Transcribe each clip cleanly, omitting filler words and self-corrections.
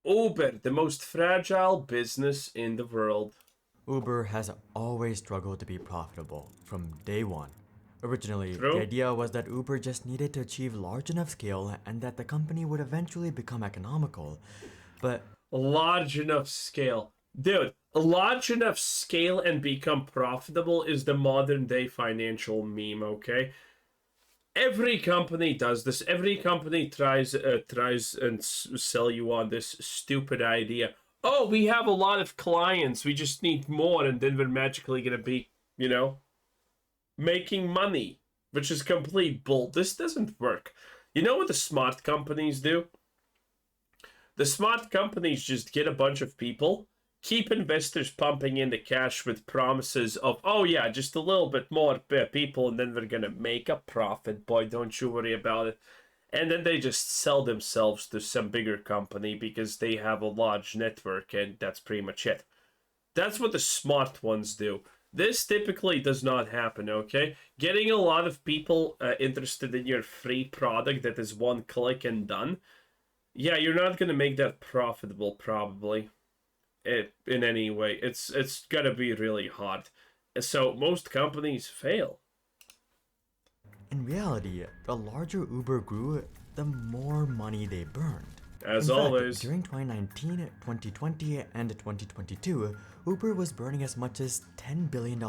Uber, the most fragile business in the world. Uber has always struggled to be profitable from day one. Originally, the True? idea was that Uber just needed to achieve large enough scale and that the company would eventually become economical. But Large enough scale. Dude, a large enough scale and become profitable is the modern day financial meme, okay? Every company does this. Every company tries and sell you on this stupid idea. Oh, we have a lot of clients. We just need more, and then we're magically gonna be, you know, making money, which is complete bull. This doesn't work. You know what the smart companies do? The smart companies just get a bunch of people, keep investors pumping in the cash with promises of, oh yeah, just a little bit more people, and then we're gonna make a profit, boy, don't you worry about it. And then they just sell themselves to some bigger company because they have a large network, and that's pretty much it. That's what the smart ones do. This typically does not happen, okay? Getting a lot of people interested in your free product that is one click and done, yeah, you're not gonna make that profitable probably. In any way. It's gonna be really hard. So most companies fail. in reality, the larger Uber grew, the more money they burned. As In fact, always. during 2019, 2020, and 2022, Uber was burning as much as $10 billion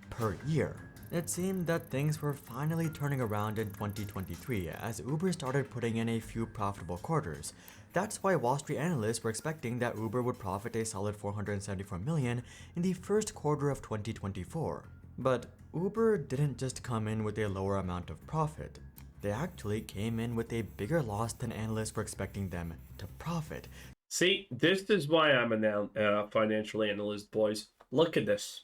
per year. It seemed that things were finally turning around in 2023 as Uber started putting in a few profitable quarters. That's why Wall Street analysts were expecting that Uber would profit a solid $474 million in the first quarter of 2024. But Uber didn't just come in with a lower amount of profit. They actually came in with a bigger loss than analysts were expecting them to profit. See, this is why I'm a financial analyst, boys. Look at this.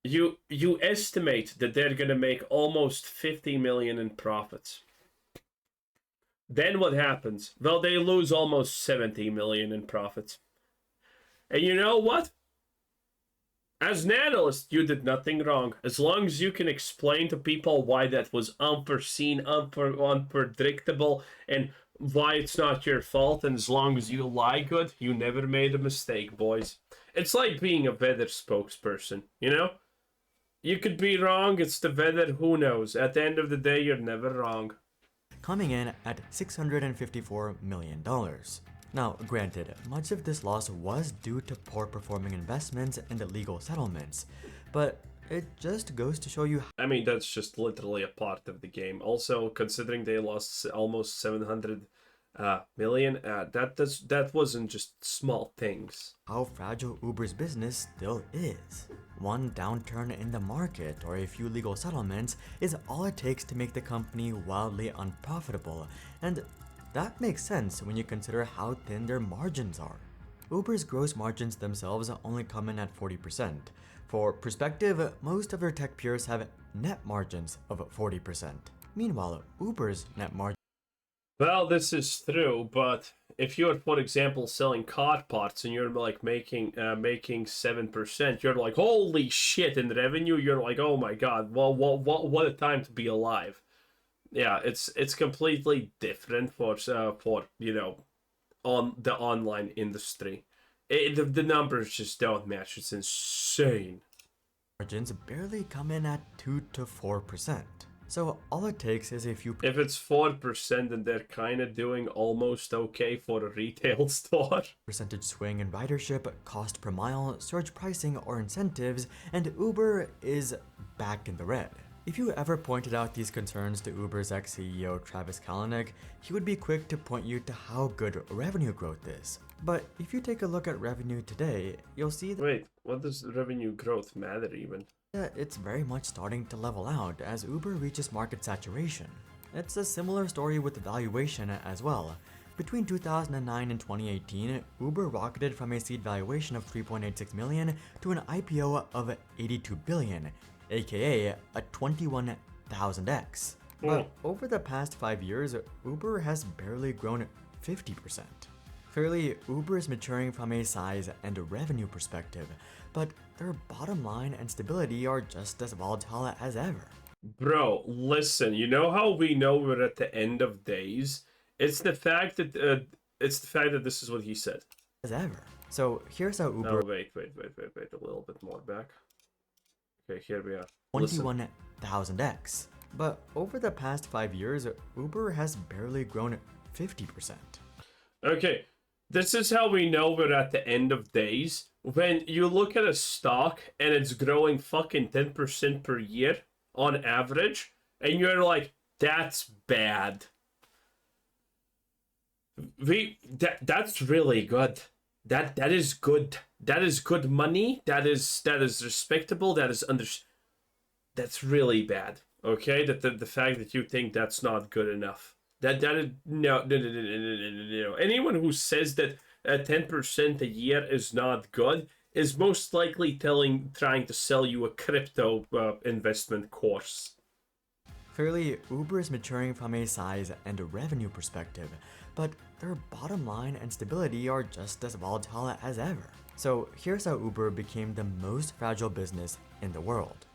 You estimate that they're gonna make almost 50 million in profits. Then what happens? Well, they lose almost 70 million in profits. And you know what? As an analyst, you did nothing wrong. As long as you can explain to people why that was unforeseen, unpredictable, and why it's not your fault, and as long as you lie good, you never made a mistake, boys. It's like being a weather spokesperson, you know? You could be wrong, it's the weather, who knows? At the end of the day, you're never wrong. Coming in at $654 million. Now, granted, much of this loss was due to poor performing investments and illegal settlements, but it just goes to show you I mean, that's just literally a part of the game. Also, considering they lost almost 700 million, that wasn't just small things. how fragile Uber's business still is. One downturn in the market or a few legal settlements is all it takes to make the company wildly unprofitable, and that makes sense when you consider how thin their margins are. Uber's gross margins themselves only come in at 40%. For perspective, most of their tech peers have net margins of 40%. Meanwhile, Uber's net margin Well, this is true, but if you're, for example, selling car parts and you're like making 7%, you're like, holy shit! In revenue, you're like, oh my god, well, what a time to be alive. Yeah, it's completely different for on the online industry. The numbers just don't match. It's insane. margins barely come in at 2 to 4%. So all it takes is a few If it's 4%, then they're kind of doing almost okay for a retail store. percentage swing in ridership, cost per mile, surge pricing, or incentives, and Uber is back in the red. If you ever pointed out these concerns to Uber's ex-CEO Travis Kalanick, he would be quick to point you to how good revenue growth is. But if you take a look at revenue today, you'll see that Wait, what does revenue growth matter even? it's very much starting to level out as Uber reaches market saturation. It's a similar story with valuation as well. Between 2009 and 2018, Uber rocketed from a seed valuation of 3.86 million to an IPO of 82 billion, aka a 21,000x. But over the past 5 years, Uber has barely grown 50%. Clearly, Uber is maturing from a size and revenue perspective, but their bottom line and stability are just as volatile as ever. Bro, listen, you know how we know we're at the end of days? It's the fact that It's the fact that this is what he said. as ever. So here's how No, Uber wait. A little bit more back. Okay, here we are. Listen. 21,000x. But over the past 5 years, Uber has barely grown 50%. Okay, this is how we know we're at the end of days. When you look at a stock and it's growing fucking 10% per year on average, and you're like, that's bad. That's really good. That is good. That is good money. That is respectable. That's really bad. Okay, that the fact that you think that's not good enough. That is no. Anyone who says that 10% a year is not good is most likely trying to sell you a crypto investment course. Clearly, Uber is maturing from a size and a revenue perspective, but their bottom line and stability are just as volatile as ever. So here's how Uber became the most fragile business in the world.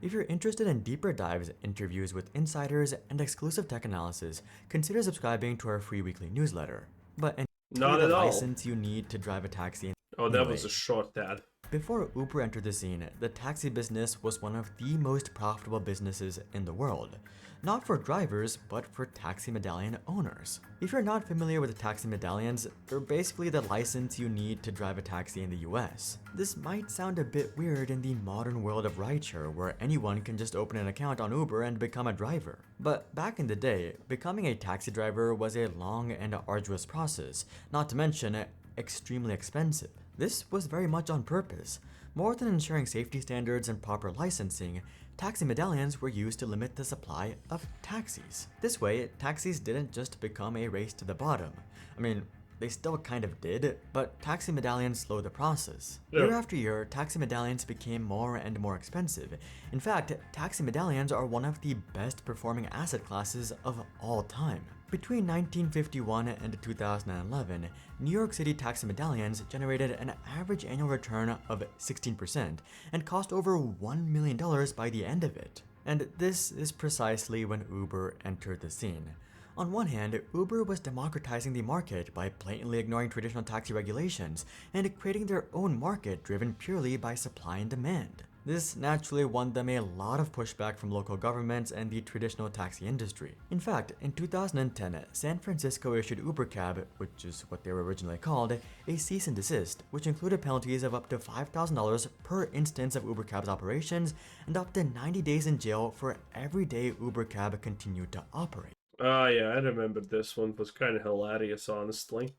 If you're interested in deeper dives, interviews with insiders, and exclusive tech analysis, consider subscribing to our free weekly newsletter. But Not the at all. license you need to drive a taxi. Oh, that was a short ad. Before Uber entered the scene, the taxi business was one of the most profitable businesses in the world. Not for drivers, but for taxi medallion owners. If you're not familiar with the taxi medallions, they're basically the license you need to drive a taxi in the US. This might sound a bit weird in the modern world of rideshare, where anyone can just open an account on Uber and become a driver. But back in the day, becoming a taxi driver was a long and arduous process, not to mention extremely expensive. This was very much on purpose. More than ensuring safety standards and proper licensing, taxi medallions were used to limit the supply of taxis. This way, taxis didn't just become a race to the bottom. I mean, they still kind of did, but taxi medallions slowed the process. Yeah. Year after year, taxi medallions became more and more expensive. In fact, taxi medallions are one of the best performing asset classes of all time. Between 1951 and 2011, New York City taxi medallions generated an average annual return of 16% and cost over $1 million by the end of it. And this is precisely when Uber entered the scene. On one hand, Uber was democratizing the market by blatantly ignoring traditional taxi regulations and creating their own market driven purely by supply and demand. This naturally won them a lot of pushback from local governments and the traditional taxi industry. In fact, in 2010, San Francisco issued UberCab, which is what they were originally called, a cease and desist, which included penalties of up to $5,000 per instance of UberCab's operations and up to 90 days in jail for every day UberCab continued to operate. Oh yeah, I remember this one. It was kind of hilarious, honestly.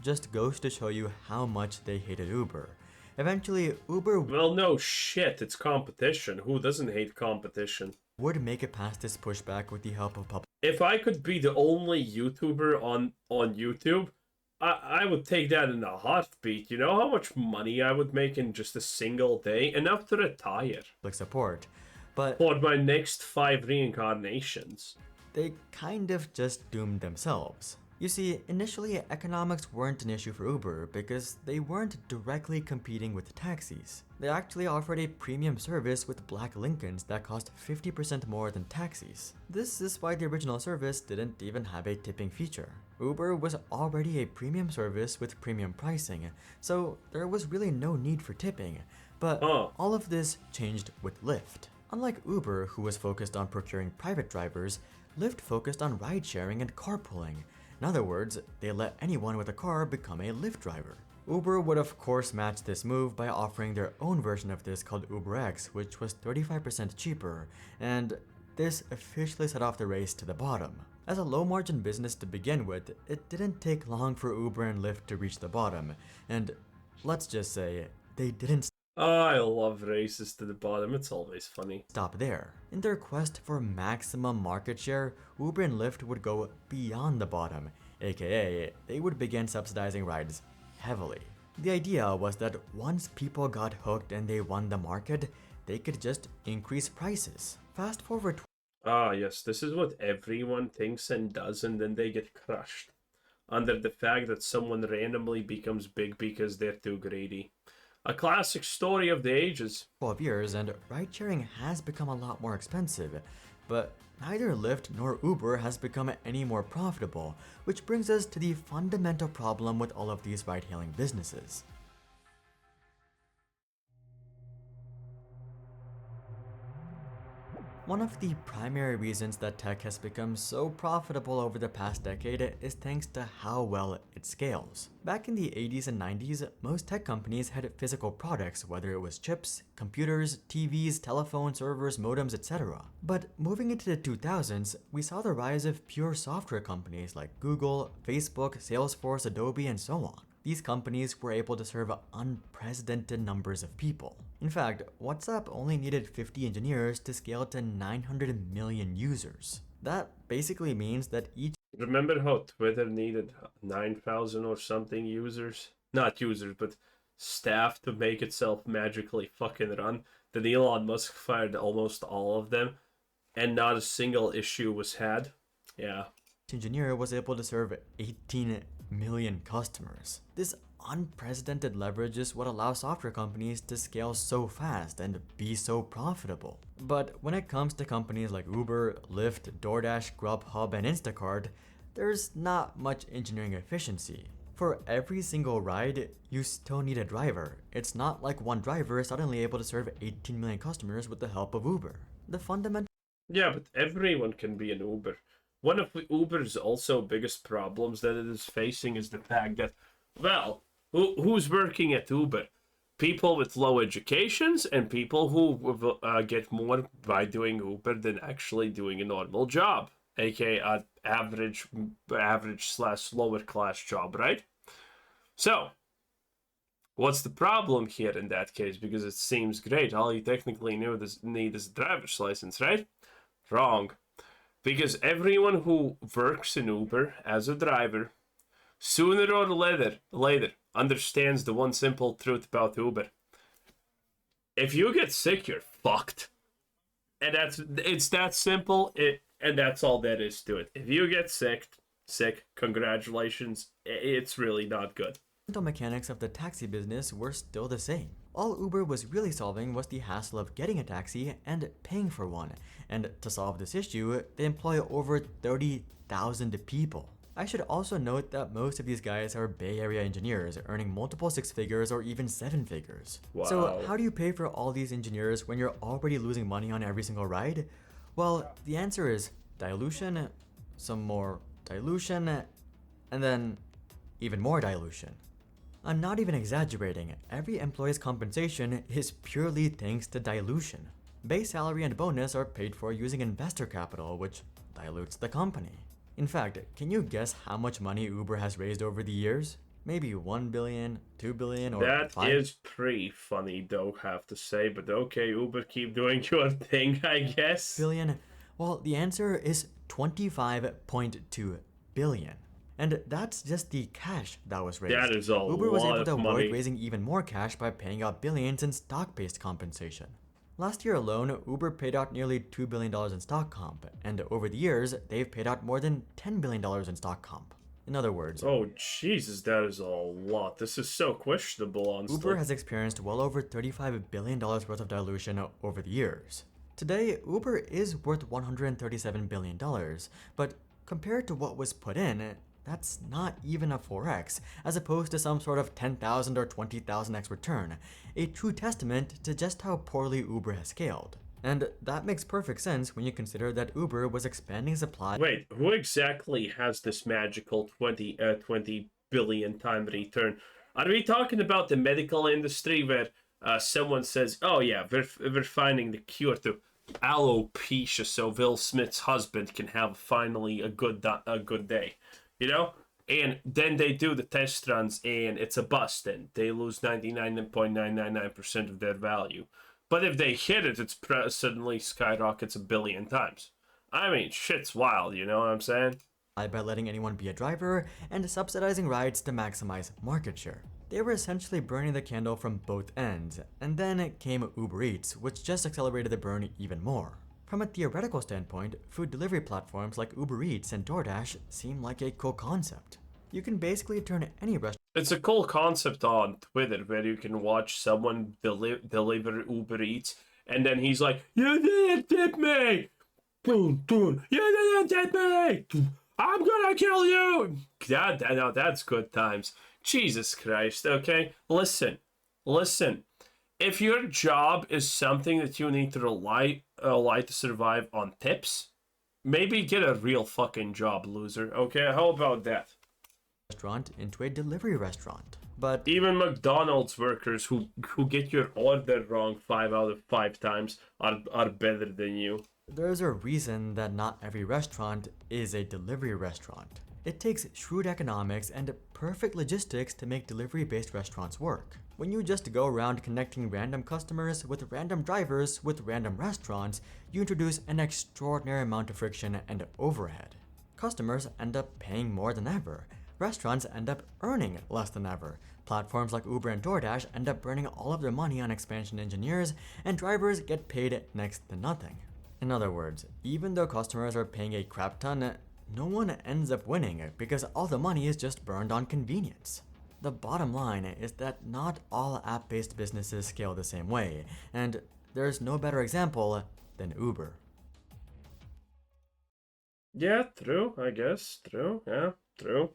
Just goes to show you how much they hated Uber. Eventually, Uber Well, no shit, it's competition. Who doesn't hate competition? would make it past this pushback with the help of public. If I could be the only YouTuber on YouTube, I would take that in a heartbeat. You know how much money I would make in just a single day? Enough to retire. Support. But For my next 5 reincarnations. they kind of just doomed themselves. You see, initially economics weren't an issue for Uber because they weren't directly competing with taxis. They actually offered a premium service with black Lincolns that cost 50% more than taxis. This is why the original service didn't even have a tipping feature. Uber was already a premium service with premium pricing, so there was really no need for tipping. But all of this changed with Lyft. Unlike Uber, who was focused on procuring private drivers, Lyft focused on ride-sharing and carpooling. In other words, they let anyone with a car become a Lyft driver. Uber would of course match this move by offering their own version of this called UberX, which was 35% cheaper, and this officially set off the race to the bottom. As a low-margin business to begin with, it didn't take long for Uber and Lyft to reach the bottom, and let's just say, they didn't I love races to the bottom, it's always funny. stop there. In their quest for maximum market share, Uber and Lyft would go beyond the bottom, aka they would begin subsidizing rides heavily. The idea was that once people got hooked and they won the market, they could just increase prices. Fast forward Yes, this is what everyone thinks and does, and then they get crushed. Under the fact that someone randomly becomes big because they're too greedy. A classic story of the ages. 12 years and ride-sharing has become a lot more expensive, but neither Lyft nor Uber has become any more profitable, which brings us to the fundamental problem with all of these ride-hailing businesses. One of the primary reasons that tech has become so profitable over the past decade is thanks to how well it scales. Back in the 80s and 90s, most tech companies had physical products, whether it was chips, computers, TVs, telephones, servers, modems, etc. But moving into the 2000s, we saw the rise of pure software companies like Google, Facebook, Salesforce, Adobe, and so on. These companies were able to serve unprecedented numbers of people. In fact, WhatsApp only needed 50 engineers to scale to 900 million users. That basically means that each Remember how Twitter needed 9,000 or something users? Not users, but staff to make itself magically fucking run. Then Elon Musk fired almost all of them, and not a single issue was had. Yeah. engineer was able to serve 18 million customers. This unprecedented leverage is what allows software companies to scale so fast and be so profitable. But when it comes to companies like Uber, Lyft, DoorDash, Grubhub, and Instacart, there's not much engineering efficiency. For every single ride, you still need a driver. It's not like one driver is suddenly able to serve 18 million customers with the help of Uber. The fundamental Yeah, but everyone can be an Uber. One of Uber's also biggest problems that it is facing is the fact that, well, who's working at Uber? People with low educations and people who get more by doing Uber than actually doing a normal job, aka an average slash lower class job, right? So, what's the problem here in that case? Because it seems great. All you technically need is a driver's license, right? Wrong. Because everyone who works in Uber as a driver, sooner or later understands the one simple truth about Uber. If you get sick, you're fucked. And it's that simple, and that's all there is to it. If you get sick, congratulations. It's really not good. mechanics of the taxi business were still the same. All Uber was really solving was the hassle of getting a taxi and paying for one. And to solve this issue, they employ over 30,000 people. I should also note that most of these guys are Bay Area engineers earning multiple six figures or even seven figures. Wow. So how do you pay for all these engineers when you're already losing money on every single ride? Well, the answer is dilution, some more dilution, and then even more dilution. I'm not even exaggerating. Every employee's compensation is purely thanks to dilution. Base salary and bonus are paid for using investor capital, which dilutes the company. In fact, can you guess how much money Uber has raised over the years? Maybe 1 billion, 2 billion, or That 5? is pretty funny, though, have to say. But okay, Uber, keep doing your thing, I guess. Billion? Well, the answer is 25.2 billion. And that's just the cash that was raised. That is a Uber was lot able to of avoid money. raising even more cash by paying out billions in stock-based compensation. Last year alone, Uber paid out nearly $2 billion in stock comp, and over the years, they've paid out more than $10 billion in stock comp. In other words, Oh, Jesus, that is a lot. This is so questionable, honestly. Uber has experienced well over $35 billion worth of dilution over the years. Today, Uber is worth $137 billion, but compared to what was put in, that's not even a 4x, as opposed to some sort of 10,000 or 20,000x return, a true testament to just how poorly Uber has scaled. And that makes perfect sense when you consider that Uber was expanding supply. Wait, who exactly has this magical 20 billion time return? Are we talking about the medical industry where someone says, oh yeah, we're finding the cure to alopecia so Will Smith's husband can have finally a good day? You know? And then they do the test runs and it's a bust and they lose 99.999% of their value. But if they hit it, it's suddenly skyrockets a billion times. I mean, shit's wild, you know what I'm saying? By letting anyone be a driver and subsidizing rides to maximize market share. They were essentially burning the candle from both ends, and then came Uber Eats, which just accelerated the burn even more. From a theoretical standpoint, food delivery platforms like Uber Eats and DoorDash seem like a cool concept. You can basically turn any restaurant. It's a cool concept on Twitter where you can watch someone deliver Uber Eats and then he's like, you didn't tip me! boom, boom. You didn't get me. I'm gonna kill you. That's good times. Jesus Christ. Okay, listen. If your job is something that you need to rely to survive on tips, maybe get a real fucking job, loser. Okay, how about that? Restaurant into a delivery restaurant. But Even McDonald's workers who get your order wrong 5 out of 5 times are better than you. there's a reason that not every restaurant is a delivery restaurant. It takes shrewd economics and perfect logistics to make delivery-based restaurants work. When you just go around connecting random customers with random drivers with random restaurants, you introduce an extraordinary amount of friction and overhead. Customers end up paying more than ever. Restaurants end up earning less than ever. Platforms like Uber and DoorDash end up burning all of their money on expansion engineers, and drivers get paid next to nothing. In other words, even though customers are paying a crap ton, no one ends up winning because all the money is just burned on convenience. The bottom line is that not all app-based businesses scale the same way, and there's no better example than Uber. Yeah, true, I guess. True, yeah, true.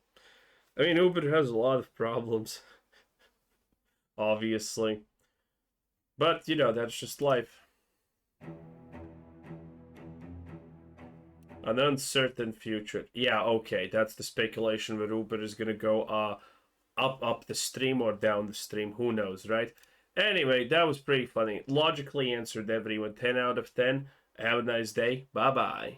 I mean, Uber has a lot of problems, obviously. But, that's just life. An uncertain future. Yeah, okay, that's the speculation where Uber is gonna go up the stream or down the stream. Who knows, right? Anyway, that was pretty funny. Logically answered everyone. 10 out of 10. Have a nice day. Bye bye.